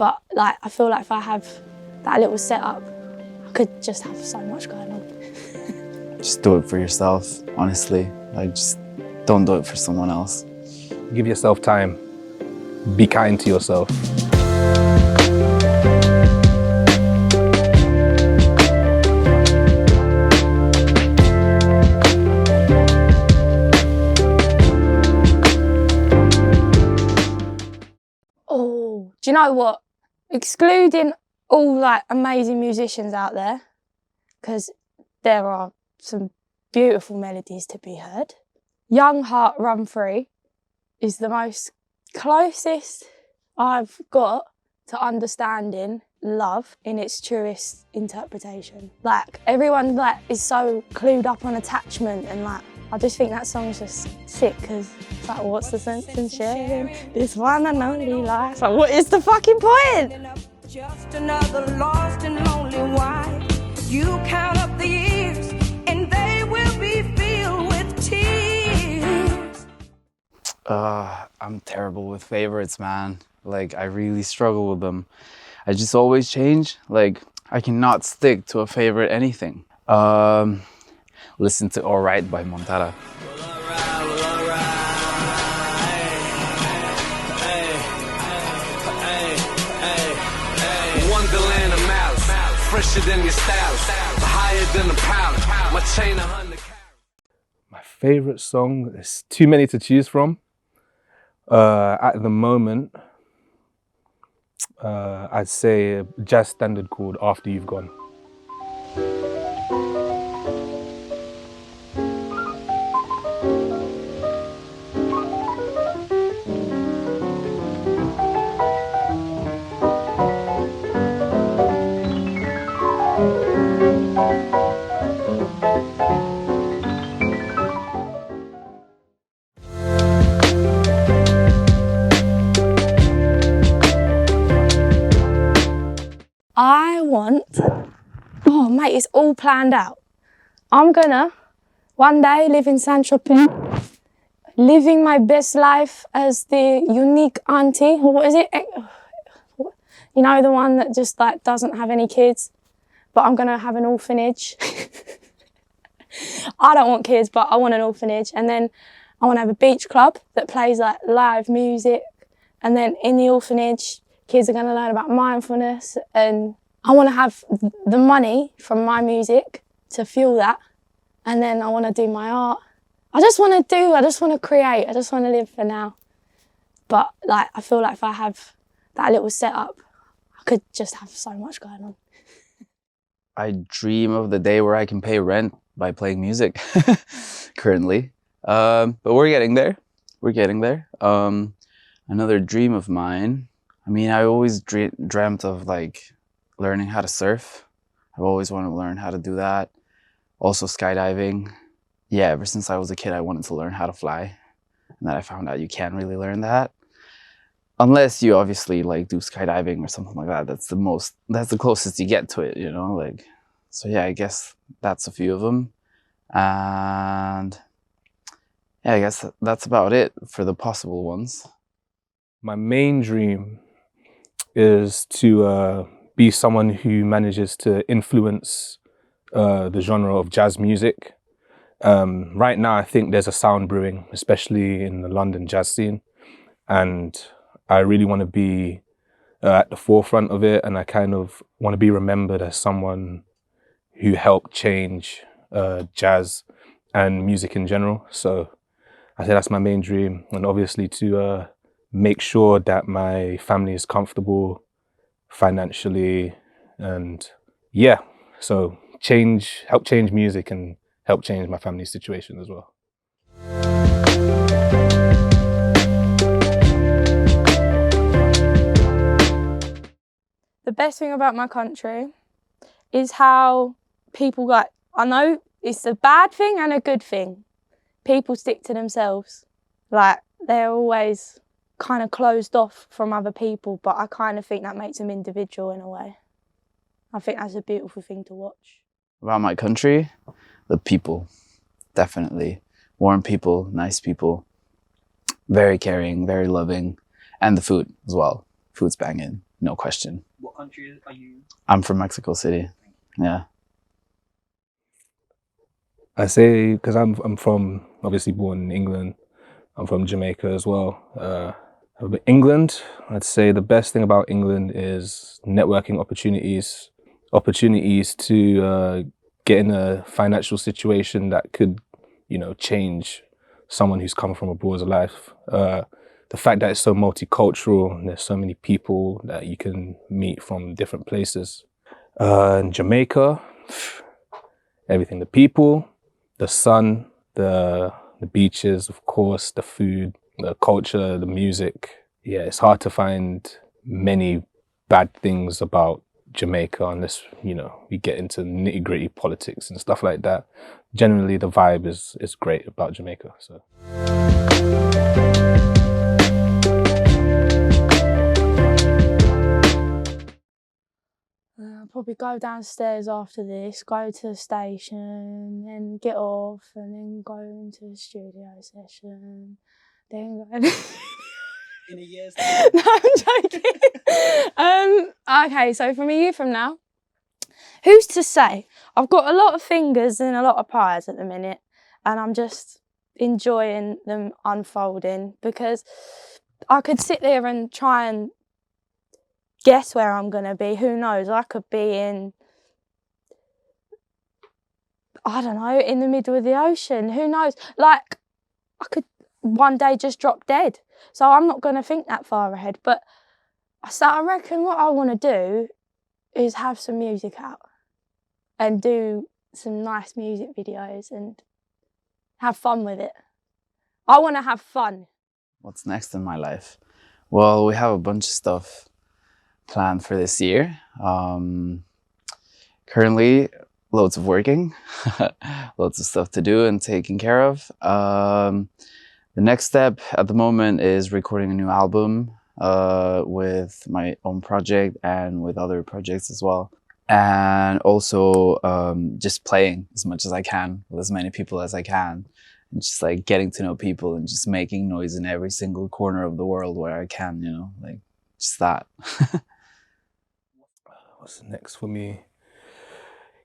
But like, I feel like if I have that little setup, I could just have so much going on. Just do it for yourself, honestly. Like, just don't do it for someone else. Give yourself time. Be kind to yourself. Oh, do you know what? Excluding all like amazing musicians out there, because there are some beautiful melodies to be heard. Young Heart Run Free is the most closest I've got to understanding love in its truest interpretation. Like, everyone like is so clued up on attachment, and like, I just think that song's just sick, because it's like, what's the sense in sharing this one and only life? Like, what is the fucking point? Just another lost and lonely wife. You count up the years and they will be filled with tears. I'm terrible with favorites, man. Like, I really struggle with them. I just always change. Like, I cannot stick to a favorite anything. Listen to Alright by Montana. Wonderland of malice, fresher than your stylist, higher than the pilot, my chain 100. My favorite song, there's too many to choose from. At the moment, I'd say a jazz standard called After You've Gone. I want, oh mate, it's all planned out. I'm gonna one day live in Saint-Tropez, living my best life as the unique auntie, or what is it? You know, the one that just like doesn't have any kids, but I'm gonna have an orphanage. I don't want kids, but I want an orphanage. And then I wanna have a beach club that plays like live music. And then in the orphanage, kids are gonna learn about mindfulness, and I wanna have the money from my music to fuel that. And then I wanna do my art. I just wanna create, I just wanna live for now. But like, I feel like if I have that little setup, I could just have so much going on. I dream of the day where I can pay rent by playing music, currently. But we're getting there. We're getting there. Another dream of mine, I mean, I always dreamt of like learning how to surf. I've always wanted to learn how to do that. Also skydiving. Yeah, ever since I was a kid, I wanted to learn how to fly. And then I found out you can't really learn that. Unless you obviously like do skydiving or something like that. That's the closest you get to it, you know? Like, so yeah, I guess that's a few of them. And yeah, I guess that's about it for the possible ones. My main dream is to be someone who manages to influence the genre of jazz music. Right now, I think there's a sound brewing, especially in the London jazz scene. And I really want to be at the forefront of it. And I kind of want to be remembered as someone who helped change jazz and music in general. So I say that's my main dream. And obviously to make sure that my family is comfortable financially, and yeah, so help change music and help change my family's situation as well. The best thing about my country is how people I know it's a bad thing and a good thing. People stick to themselves. Like, they're always kind of closed off from other people, but I kind of think that makes them individual in a way. I think that's a beautiful thing to watch. About my country, the people, definitely. Warm people, nice people, very caring, very loving, and the food as well. Food's banging. no question. What country are you? I'm from Mexico City. Yeah. I say, because I'm from, obviously born in England, I'm from Jamaica as well. But England, I'd say the best thing about England is networking opportunities, opportunities to get in a financial situation that could, you know, change someone who's come from abroad's life. The fact that it's so multicultural and there's so many people that you can meet from different places. In Jamaica, everything, the people, the sun, the beaches, of course, the food, the culture, the music. Yeah, it's hard to find many bad things about Jamaica unless, you know, we get into nitty-gritty politics and stuff like that. Generally, the vibe is great about Jamaica. So. I'll probably go downstairs after this, go to the station, then get off, and then go into the studio session, then go. In a year's time. No, I'm joking. Okay, so from a year from now, who's to say? I've got a lot of fingers and a lot of pies at the minute, and I'm just enjoying them unfolding, because I could sit there and try and guess where I'm going to be. Who knows? I could be in, I don't know, in the middle of the ocean. Who knows? Like, I could one day just drop dead. So I'm not going to think that far ahead. But so I reckon what I want to do is have some music out and do some nice music videos and have fun with it. I want to have fun. What's next in my life? Well, we have a bunch of stuff planned for this year. Currently, loads of working, loads of stuff to do and taking care of. The next step at the moment is recording a new album with my own project and with other projects as well. And also just playing as much as I can with as many people as I can. And just like getting to know people and just making noise in every single corner of the world where I can, you know, like just that. What's next for me?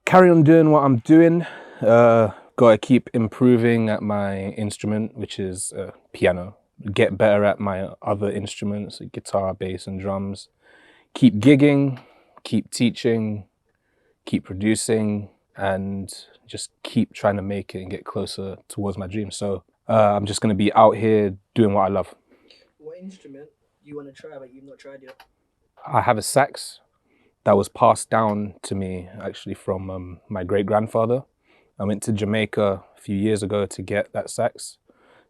Carry on doing what I'm doing. Gotta keep improving at my instrument, which is piano. Get better at my other instruments, guitar, bass, and drums. Keep gigging, keep teaching, keep producing, and just keep trying to make it and get closer towards my dreams. So I'm just gonna be out here doing what I love. What instrument do you want to try but you've not tried yet? I have a sax that was passed down to me actually from my great-grandfather. I went to Jamaica a few years ago to get that sax.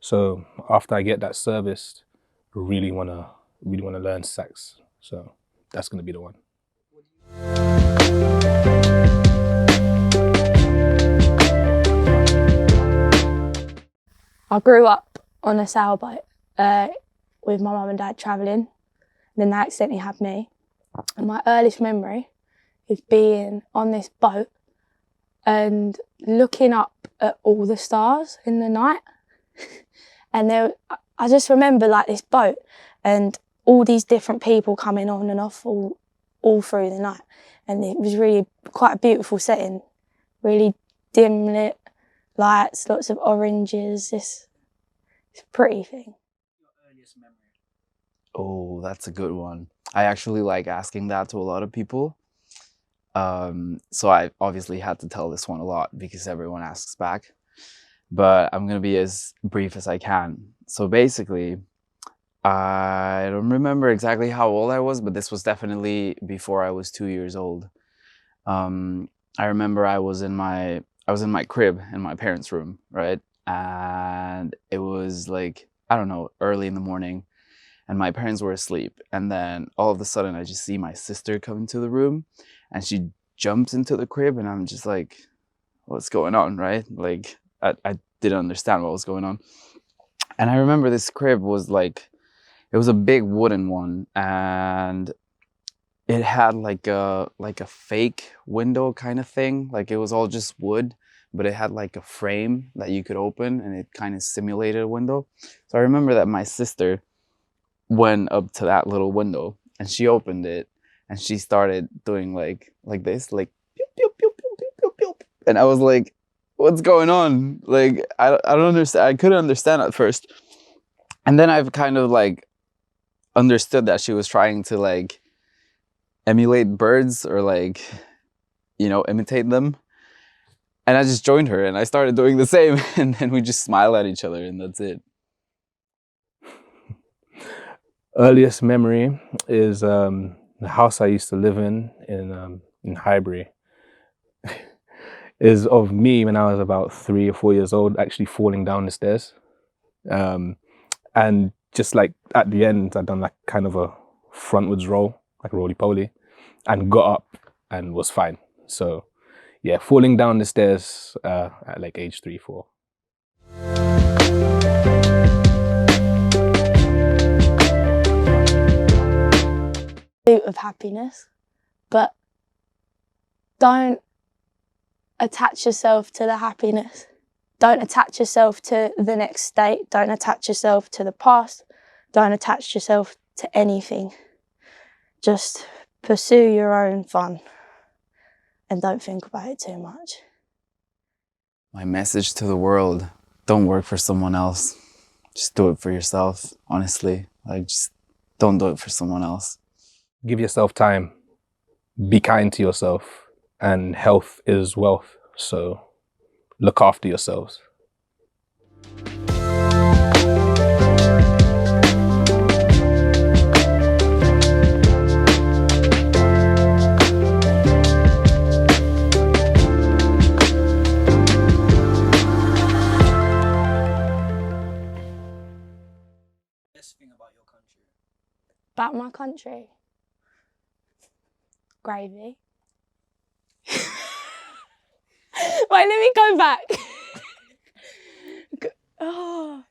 So after I get that serviced, I really wanna learn sax. So that's gonna be the one. I grew up on a sailboat with my mum and dad travelling. Then they accidentally had me. And my earliest memory is being on this boat and looking up at all the stars in the night. And I just remember like this boat and all these different people coming on and off all through the night. And it was really quite a beautiful setting, really dim lit lights, lots of oranges. It's a pretty thing. Your earliest memory? Oh, that's a good one. I actually like asking that to a lot of people. So I obviously had to tell this one a lot because everyone asks back. But I'm going to be as brief as I can. So basically, I don't remember exactly how old I was, but this was definitely before I was 2 years old. I remember I was in my crib in my parents' room, right? And it was like, I don't know, early in the morning. And my parents were asleep. And then all of a sudden, I just see my sister come into the room. And she jumps into the crib. And I'm just like, what's going on, right? Like, I didn't understand what was going on. And I remember this crib was like, it was a big wooden one. And it had like a fake window kind of thing. Like, it was all just wood. But it had like a frame that you could open. And it kind of simulated a window. So I remember that my sister went up to that little window and she opened it and she started doing like this, like pew, pew, pew, pew, pew, pew, pew. And I was like, what's going on? Like, I don't understand. I couldn't understand at first. And then I've kind of like understood that she was trying to like emulate birds or like, you know, imitate them. And I just joined her and I started doing the same. And then we just smile at each other and that's it. Earliest memory is the house I used to live in Highbury. Is of me when I was about 3 or 4 years old, actually falling down the stairs. And just like at the end, I'd done like kind of a frontwards roll, like a roly-poly, and got up and was fine. So yeah, falling down the stairs at like age 3, 4. Of happiness, but don't attach yourself to the happiness. Don't attach yourself to the next state. Don't attach yourself to the past. Don't attach yourself to anything. Just pursue your own fun and don't think about it too much. My message to the world, don't work for someone else. Just do it for yourself, honestly. Like, just don't do it for someone else. Give yourself time. Be kind to yourself. And health is wealth. So look after yourselves. Best thing about your country? About my country? Gravy. Wait, let me go back. Oh.